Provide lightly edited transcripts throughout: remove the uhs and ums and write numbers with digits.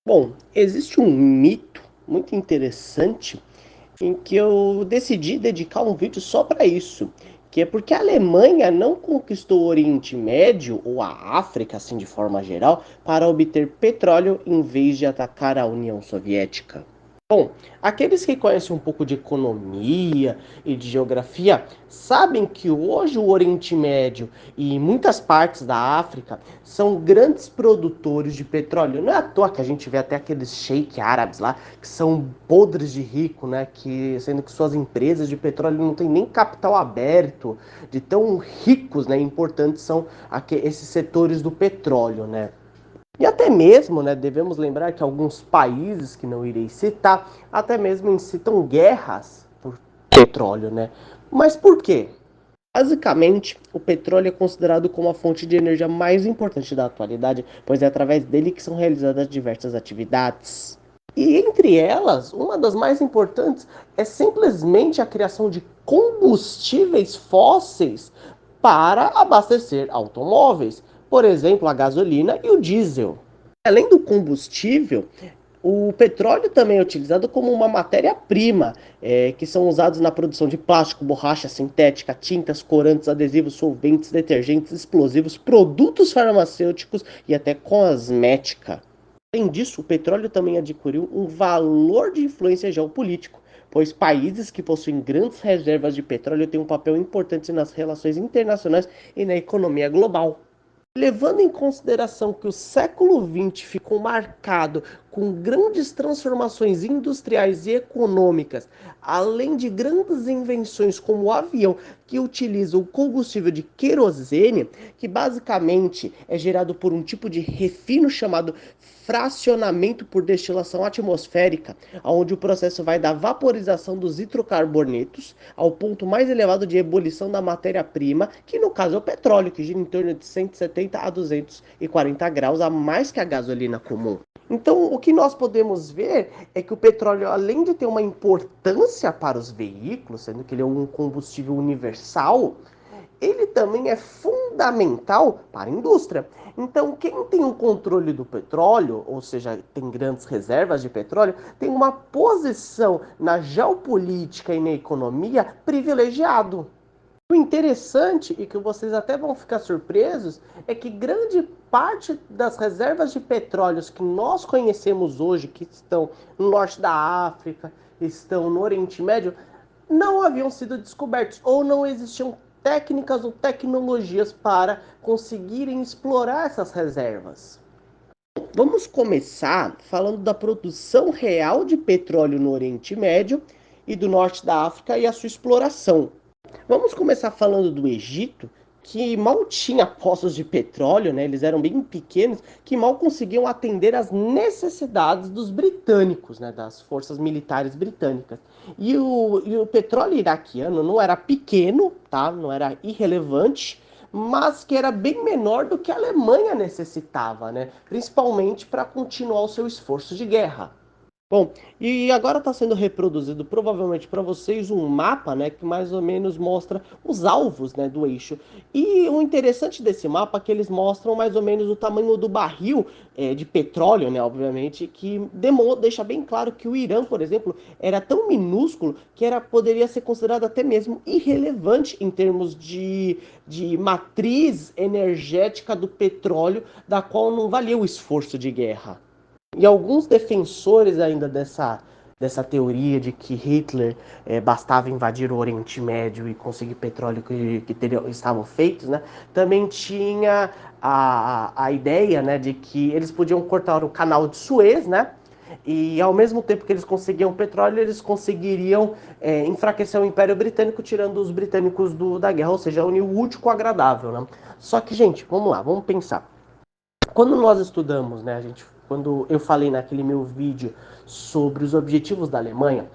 Bom, existe um mito muito interessante em que eu decidi dedicar um vídeo só para isso, que é porque a Alemanha não conquistou o Oriente Médio ou a África, assim de forma geral, para obter petróleo em vez de atacar a União Soviética. Bom, aqueles que conhecem um pouco de economia e de geografia sabem que hoje o Oriente Médio e muitas partes da África são grandes produtores de petróleo. Não é à toa que a gente vê até aqueles sheik árabes lá que são podres de rico, né? Que sendo que suas empresas de petróleo não têm nem capital aberto, de tão ricos, né? Importantes são esses setores do petróleo, né? E até mesmo, né, devemos lembrar que alguns países, que não irei citar, até mesmo incitam guerras por petróleo, né? Mas por quê? Basicamente, o petróleo é considerado como a fonte de energia mais importante da atualidade, pois é através dele que são realizadas diversas atividades. E entre elas, uma das mais importantes é simplesmente a criação de combustíveis fósseis para abastecer automóveis, por exemplo, a gasolina e o diesel. Além do combustível, o petróleo também é utilizado como uma matéria-prima, que são usados na produção de plástico, borracha sintética, tintas, corantes, adesivos, solventes, detergentes, explosivos, produtos farmacêuticos e até cosmética. Além disso, o petróleo também adquiriu um valor de influência geopolítico, pois países que possuem grandes reservas de petróleo têm um papel importante nas relações internacionais e na economia global. Levando em consideração que o século XX ficou marcado com grandes transformações industriais e econômicas, além de grandes invenções como o avião, que utiliza o combustível de querosene, que basicamente é gerado por um tipo de refino chamado fracionamento por destilação atmosférica, onde o processo vai da vaporização dos hidrocarbonetos ao ponto mais elevado de ebulição da matéria-prima, que no caso é o petróleo, que gira em torno de 170 a 240 graus a mais que a gasolina comum. Então, o que nós podemos ver é que o petróleo, além de ter uma importância para os veículos, sendo que ele é um combustível universal, ele também é fundamental para a indústria. Então, quem tem o controle do petróleo, ou seja, tem grandes reservas de petróleo, tem uma posição na geopolítica e na economia privilegiado. O interessante, e que vocês até vão ficar surpresos, é que grande parte das reservas de petróleos que nós conhecemos hoje, que estão no norte da África, estão no Oriente Médio, não haviam sido descobertos ou não existiam técnicas ou tecnologias para conseguirem explorar essas reservas. Vamos começar falando da produção real de petróleo no Oriente Médio e do norte da África e a sua exploração. Vamos começar falando do Egito, que mal tinha poços de petróleo, né? Eles eram bem pequenos, que mal conseguiam atender às necessidades dos britânicos, né? Das forças militares britânicas. E o petróleo iraquiano não era pequeno, tá? Não era irrelevante, mas que era bem menor do que a Alemanha necessitava, né? Principalmente para continuar o seu esforço de guerra. Bom, e agora está sendo reproduzido provavelmente para vocês um mapa, né, que mais ou menos mostra os alvos, né, do eixo. E o interessante desse mapa é que eles mostram mais ou menos o tamanho do barril de petróleo, né, obviamente, que deixa bem claro que o Irã, por exemplo, era tão minúsculo que poderia ser considerado até mesmo irrelevante em termos de matriz energética do petróleo, da qual não valia o esforço de guerra. E alguns defensores ainda dessa teoria de que Hitler bastava invadir o Oriente Médio e conseguir petróleo estavam feitos, né? Também tinha a ideia, né, de que eles podiam cortar o canal de Suez, né? E ao mesmo tempo que eles conseguiam petróleo, eles conseguiriam enfraquecer o Império Britânico, tirando os britânicos da guerra, ou seja, unir o útil com o agradável, né? Só que, gente, vamos lá, vamos pensar. Quando nós estudamos, né, quando eu falei naquele meu vídeo sobre os objetivos da Alemanha,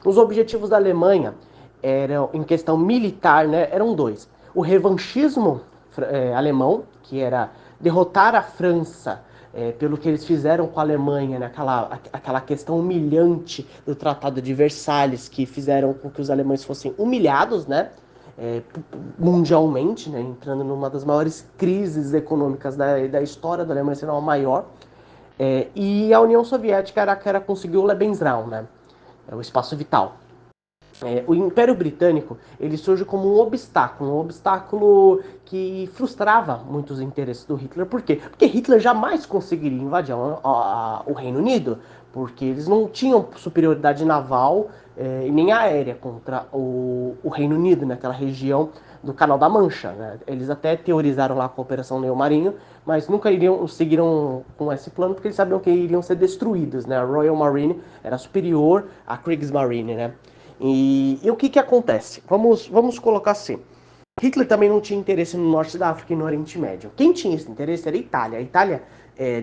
os objetivos da Alemanha eram, em questão militar, né, eram dois. O revanchismo alemão, que era derrotar a França pelo que eles fizeram com a Alemanha, né, aquela questão humilhante do Tratado de Versalhes, que fizeram com que os alemães fossem humilhados, né, é, mundialmente, né, entrando numa das maiores crises econômicas da história da Alemanha, se não a maior. E a União Soviética era que conseguiu o Lebensraum, né? O espaço vital. O Império Britânico ele surge como um obstáculo que frustrava muitos interesses do Hitler. Por quê? Porque Hitler jamais conseguiria invadir o Reino Unido, porque eles não tinham superioridade naval e nem aérea contra o Reino Unido naquela região do Canal da Mancha. Né? Eles até teorizaram lá a cooperação neo-marinho, mas nunca seguiram com esse plano porque eles sabiam que iriam ser destruídos. Né? A Royal Marine era superior à Kriegsmarine, né? E o que que acontece? Vamos colocar assim. Hitler também não tinha interesse no norte da África e no Oriente Médio. Quem tinha esse interesse era a Itália. A Itália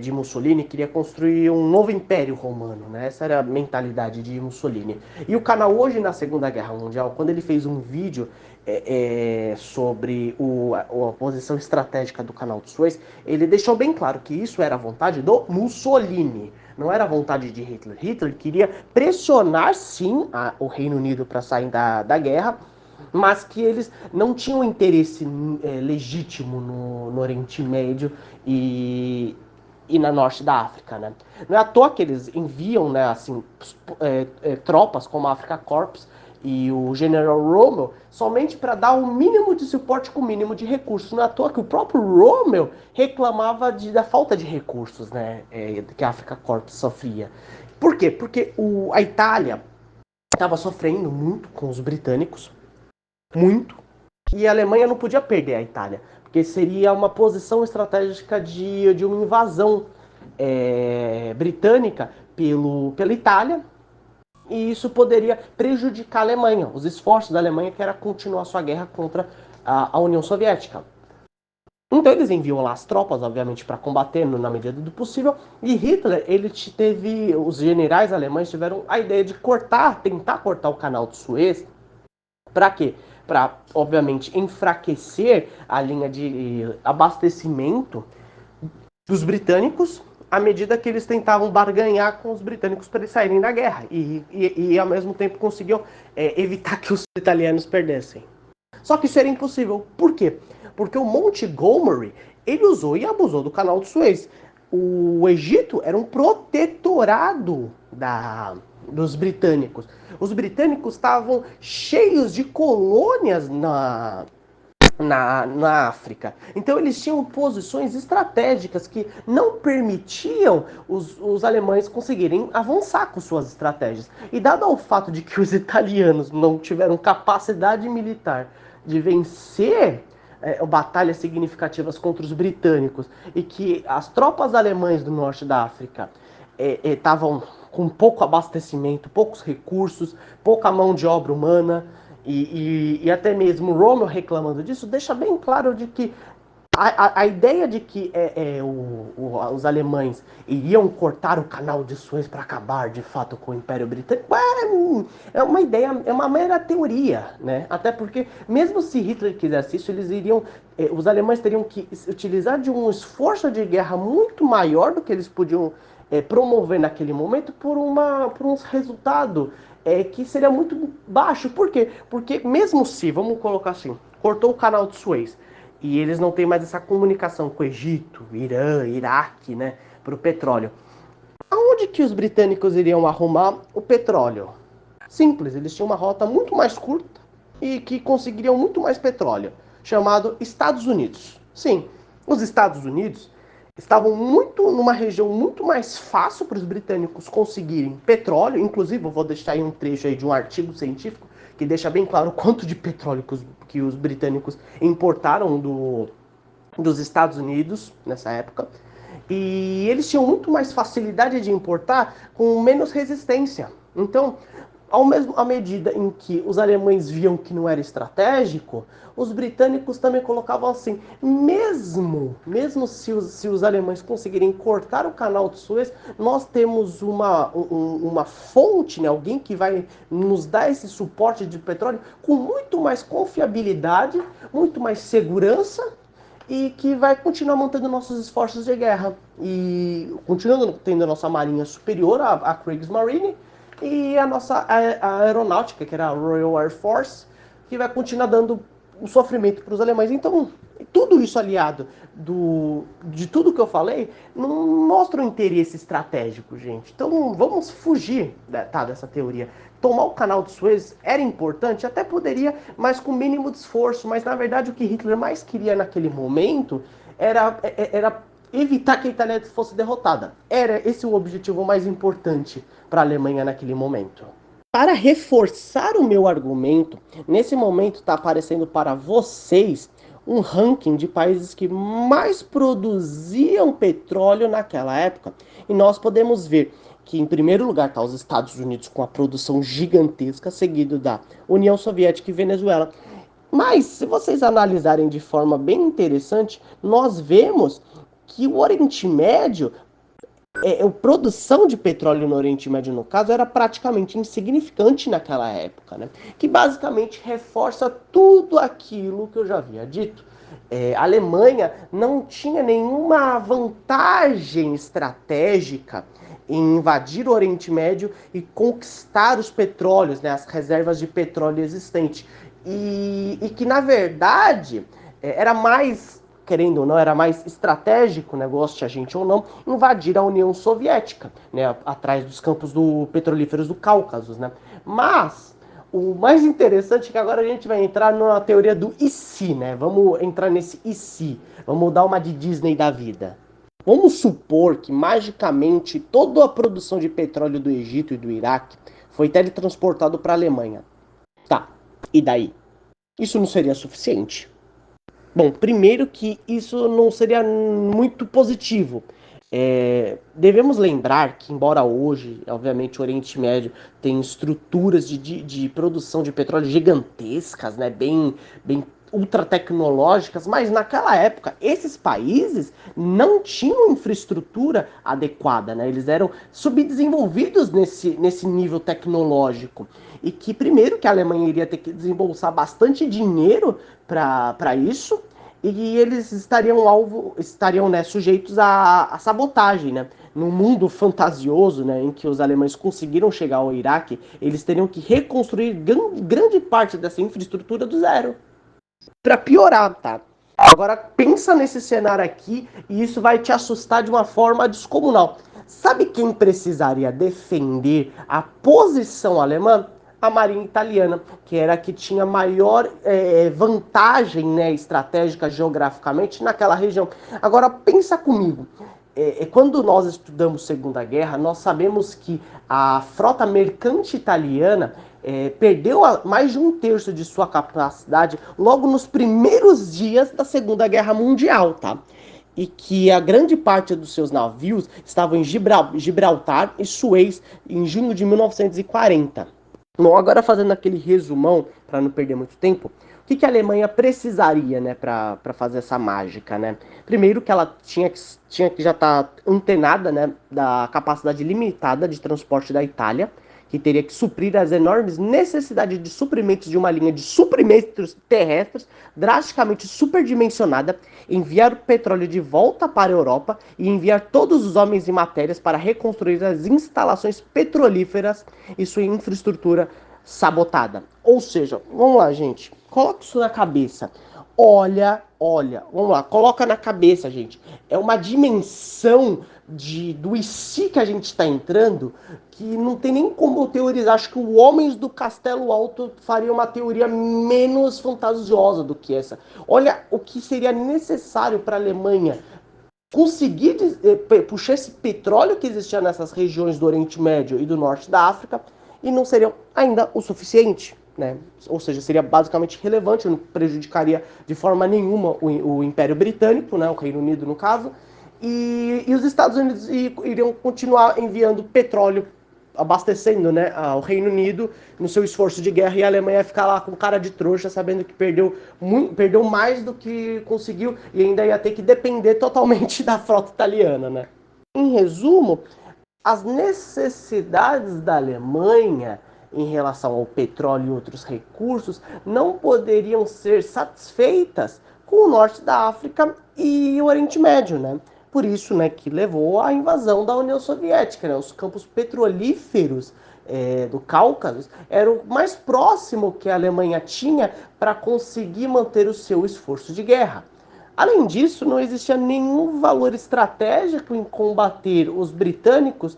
de Mussolini queria construir um novo império romano, né? Essa era a mentalidade de Mussolini. E o canal hoje na Segunda Guerra Mundial, quando ele fez um vídeo sobre a posição estratégica do canal de Suez, ele deixou bem claro que isso era a vontade do Mussolini. Não era a vontade de Hitler. Hitler queria pressionar, sim, o Reino Unido para sair da guerra, mas que eles não tinham interesse legítimo no Oriente Médio e na norte da África, né? Não é à toa que eles enviam, né, assim, tropas como a Africa Corps e o General Rommel somente para dar o mínimo de suporte com o mínimo de recursos. Não é à toa que o próprio Rommel reclamava da falta de recursos, né, que a Africa Corps sofria. Por quê? Porque a Itália estava sofrendo muito com os britânicos, muito, e a Alemanha não podia perder a Itália, porque seria uma posição estratégica de uma invasão britânica pela Itália, e isso poderia prejudicar a Alemanha, os esforços da Alemanha, que era continuar sua guerra contra a União Soviética. Então eles enviam lá as tropas, obviamente, para combater na medida do possível. E Hitler, os generais alemães tiveram a ideia de tentar cortar o canal de Suez. Para quê? Para, obviamente, enfraquecer a linha de abastecimento dos britânicos à medida que eles tentavam barganhar com os britânicos para eles saírem da guerra e ao mesmo tempo conseguiam evitar que os italianos perdessem. Só que isso era impossível. Por quê? Porque o Montgomery ele usou e abusou do canal de Suez. O Egito era um protetorado dos britânicos. Os britânicos estavam cheios de colônias na África. Então eles tinham posições estratégicas que não permitiam os alemães conseguirem avançar com suas estratégias. E dado ao fato de que os italianos não tiveram capacidade militar de vencer batalhas significativas contra os britânicos e que as tropas alemãs do norte da África estavam com pouco abastecimento, poucos recursos, pouca mão de obra humana, e até mesmo Rommel reclamando disso, deixa bem claro de que a ideia de que os alemães iriam cortar o canal de Suez para acabar de fato com o Império Britânico é uma ideia, é uma mera teoria, né? Até porque mesmo se Hitler quisesse isso, os alemães teriam que utilizar de um esforço de guerra muito maior do que eles podiam promover naquele momento por um resultado que seria muito baixo. Por quê? Porque mesmo se, vamos colocar assim, cortou o canal de Suez e eles não têm mais essa comunicação com o Egito, Irã, Iraque, né, para o petróleo. Aonde que os britânicos iriam arrumar o petróleo? Simples, eles tinham uma rota muito mais curta e que conseguiriam muito mais petróleo, chamado Estados Unidos. Sim, os Estados Unidos estavam numa região muito mais fácil para os britânicos conseguirem petróleo. Inclusive, eu vou deixar aí um trecho aí de um artigo científico que deixa bem claro o quanto de petróleo que os britânicos importaram dos Estados Unidos nessa época. E eles tinham muito mais facilidade de importar com menos resistência. Então, à medida em que os alemães viam que não era estratégico, os britânicos também colocavam assim, mesmo se os alemães conseguirem cortar o canal de Suez, nós temos uma fonte, né, alguém que vai nos dar esse suporte de petróleo com muito mais confiabilidade, muito mais segurança e que vai continuar mantendo nossos esforços de guerra. E continuando tendo a nossa marinha superior à Kriegsmarine e a nossa a aeronáutica, que era a Royal Air Force, que vai continuar dando o sofrimento para os alemães. Então, tudo isso aliado de tudo que eu falei, não mostra um interesse estratégico, gente. Então vamos fugir dessa teoria. Tomar o canal de Suez era importante, até poderia, mas com o mínimo de esforço. Mas na verdade o que Hitler mais queria naquele momento era evitar que a Itália fosse derrotada. Era esse o objetivo mais importante para a Alemanha naquele momento. Para reforçar o meu argumento, nesse momento está aparecendo para vocês um ranking de países que mais produziam petróleo naquela época. E nós podemos ver que em primeiro lugar está os Estados Unidos com a produção gigantesca, seguido da União Soviética e Venezuela. Mas, se vocês analisarem de forma bem interessante, nós vemos que o Oriente Médio, a produção de petróleo no Oriente Médio, no caso, era praticamente insignificante naquela época, né? Que basicamente reforça tudo aquilo que eu já havia dito. A Alemanha não tinha nenhuma vantagem estratégica em invadir o Oriente Médio e conquistar os petróleos, né, as reservas de petróleo existentes. E que, na verdade, era mais, querendo ou não, era mais estratégico, né, goste a gente ou não, invadir a União Soviética, né, atrás dos campos petrolíferos do Cáucaso, né. Mas o mais interessante é que agora a gente vai entrar na teoria do e se, né? Vamos entrar nesse e se. Vamos dar uma de Disney da vida. Vamos supor que magicamente toda a produção de petróleo do Egito e do Iraque foi teletransportado para a Alemanha. Tá, e daí? Isso não seria suficiente? Bom, primeiro que isso não seria muito positivo. Devemos lembrar que, embora hoje, obviamente, o Oriente Médio tem estruturas de produção de petróleo gigantescas, né, bem ultra tecnológicas, mas naquela época esses países não tinham infraestrutura adequada, né? Eles eram subdesenvolvidos nesse nível tecnológico. E que primeiro que a Alemanha iria ter que desembolsar bastante dinheiro para isso, e eles estariam, né, sujeitos à sabotagem, né? Num mundo fantasioso, né, em que os alemães conseguiram chegar ao Iraque, eles teriam que reconstruir grande parte dessa infraestrutura do zero. Para piorar, tá? Agora pensa nesse cenário aqui e isso vai te assustar de uma forma descomunal. Sabe quem precisaria defender a posição alemã? A marinha italiana, que era a que tinha maior vantagem, né, estratégica geograficamente naquela região. Agora pensa comigo, quando nós estudamos Segunda Guerra, nós sabemos que a frota mercante italiana perdeu mais de 1/3 de sua capacidade logo nos primeiros dias da Segunda Guerra Mundial, tá? E que a grande parte dos seus navios estavam em Gibraltar e Suez em junho de 1940. Bom, agora fazendo aquele resumão, para não perder muito tempo, o que a Alemanha precisaria, né, para fazer essa mágica, né? Primeiro que ela tinha que já estar antenada, né, da capacidade limitada de transporte da Itália, que teria que suprir as enormes necessidades de suprimentos de uma linha de suprimentos terrestres drasticamente superdimensionada, enviar o petróleo de volta para a Europa e enviar todos os homens e matérias para reconstruir as instalações petrolíferas e sua infraestrutura sabotada. Ou seja, vamos lá, gente, coloca isso na cabeça. Olha, vamos lá, coloca na cabeça, gente. É uma dimensão do e se que a gente está entrando que não tem nem como teorizar. Acho que o Homens do Castelo Alto faria uma teoria menos fantasiosa do que essa. Olha o que seria necessário para a Alemanha conseguir puxar esse petróleo que existia nessas regiões do Oriente Médio e do Norte da África e não seria ainda o suficiente. Né? Ou seja, seria basicamente relevante, não prejudicaria de forma nenhuma o Império Britânico, né? O Reino Unido no caso, e os Estados Unidos iriam continuar enviando petróleo, abastecendo, né, ao Reino Unido no seu esforço de guerra, e a Alemanha ia ficar lá com cara de trouxa, sabendo que perdeu mais do que conseguiu e ainda ia ter que depender totalmente da frota italiana. Né? Em resumo, as necessidades da Alemanha em relação ao petróleo e outros recursos não poderiam ser satisfeitas com o norte da África e o Oriente Médio, né? Por isso, né, que levou à invasão da União Soviética, né? Os campos petrolíferos do Cáucaso era o mais próximo que a Alemanha tinha para conseguir manter o seu esforço de guerra. Além disso, não existia nenhum valor estratégico em combater os britânicos,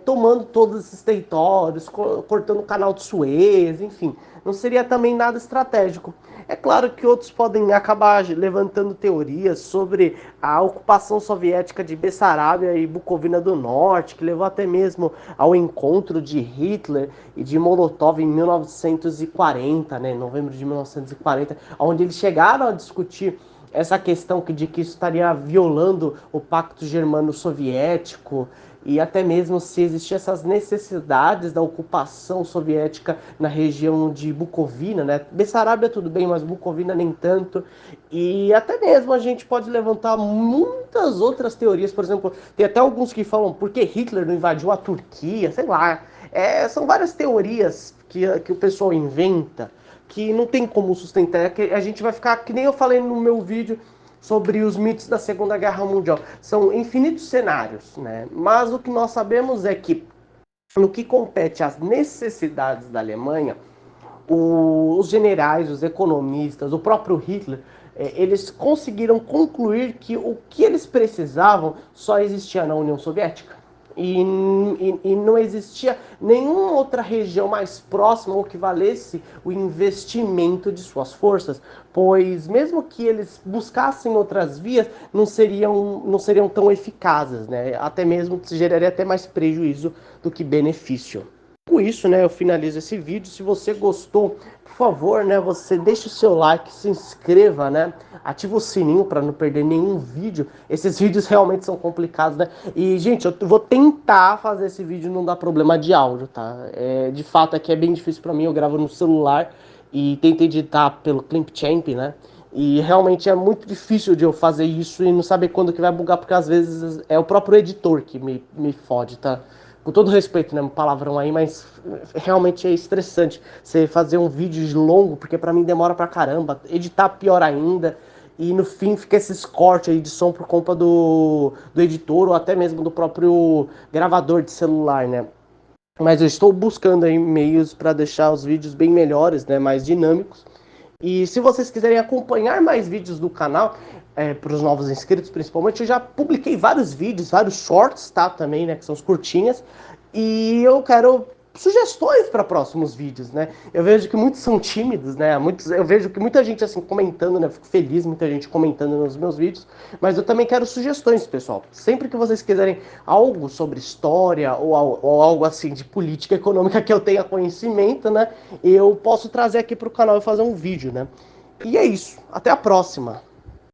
tomando todos esses territórios, cortando o canal de Suez, enfim. Não seria também nada estratégico. É claro que outros podem acabar levantando teorias sobre a ocupação soviética de Bessarabia e Bucovina do Norte, que levou até mesmo ao encontro de Hitler e de Molotov em 1940, né, em novembro de 1940, onde eles chegaram a discutir essa questão de que isso estaria violando o pacto germano-soviético e até mesmo se existiam essas necessidades da ocupação soviética na região de Bucovina, né? Bessarabia tudo bem, mas Bucovina nem tanto. E até mesmo a gente pode levantar muitas outras teorias, por exemplo, tem até alguns que falam por que Hitler não invadiu a Turquia, sei lá. São várias teorias que o pessoal inventa que não tem como sustentar. É que a gente vai ficar, que nem eu falei no meu vídeo sobre os mitos da Segunda Guerra Mundial. São infinitos cenários, né? Mas o que nós sabemos é que, no que compete às necessidades da Alemanha, os generais, os economistas, o próprio Hitler, eles conseguiram concluir que o que eles precisavam só existia na União Soviética. E não existia nenhuma outra região mais próxima ou que valesse o investimento de suas forças, pois mesmo que eles buscassem outras vias, não seriam tão eficazes, né? Até mesmo geraria até mais prejuízo do que benefício. Com isso, né, eu finalizo esse vídeo. Se você gostou, por favor, né, você deixa o seu like, se inscreva, né, ativa o sininho para não perder nenhum vídeo. Esses vídeos realmente são complicados, né? E, gente, eu vou tentar fazer esse vídeo não dar problema de áudio, tá? De fato, aqui é bem difícil para mim, eu gravo no celular e tento editar pelo Clipchamp, né? E realmente é muito difícil de eu fazer isso e não saber quando que vai bugar, porque às vezes é o próprio editor que me fode, tá? Com todo respeito, né, um palavrão aí, mas realmente é estressante você fazer um vídeo longo, porque pra mim demora pra caramba, editar pior ainda, e no fim fica esses cortes aí de som por culpa do editor ou até mesmo do próprio gravador de celular, né? Mas eu estou buscando aí meios para deixar os vídeos bem melhores, né, mais dinâmicos. E se vocês quiserem acompanhar mais vídeos do canal, para os novos inscritos principalmente, eu já publiquei vários vídeos, vários shorts, tá? Também, né? Que são os curtinhas. E eu quero sugestões para próximos vídeos, né? Eu vejo que muitos são tímidos, né? Eu vejo que muita gente assim comentando, né? Fico feliz, muita gente comentando nos meus vídeos. Mas eu também quero sugestões, pessoal. Sempre que vocês quiserem algo sobre história ou algo assim de política econômica que eu tenha conhecimento, né? Eu posso trazer aqui para o canal e fazer um vídeo, né? E é isso. Até a próxima.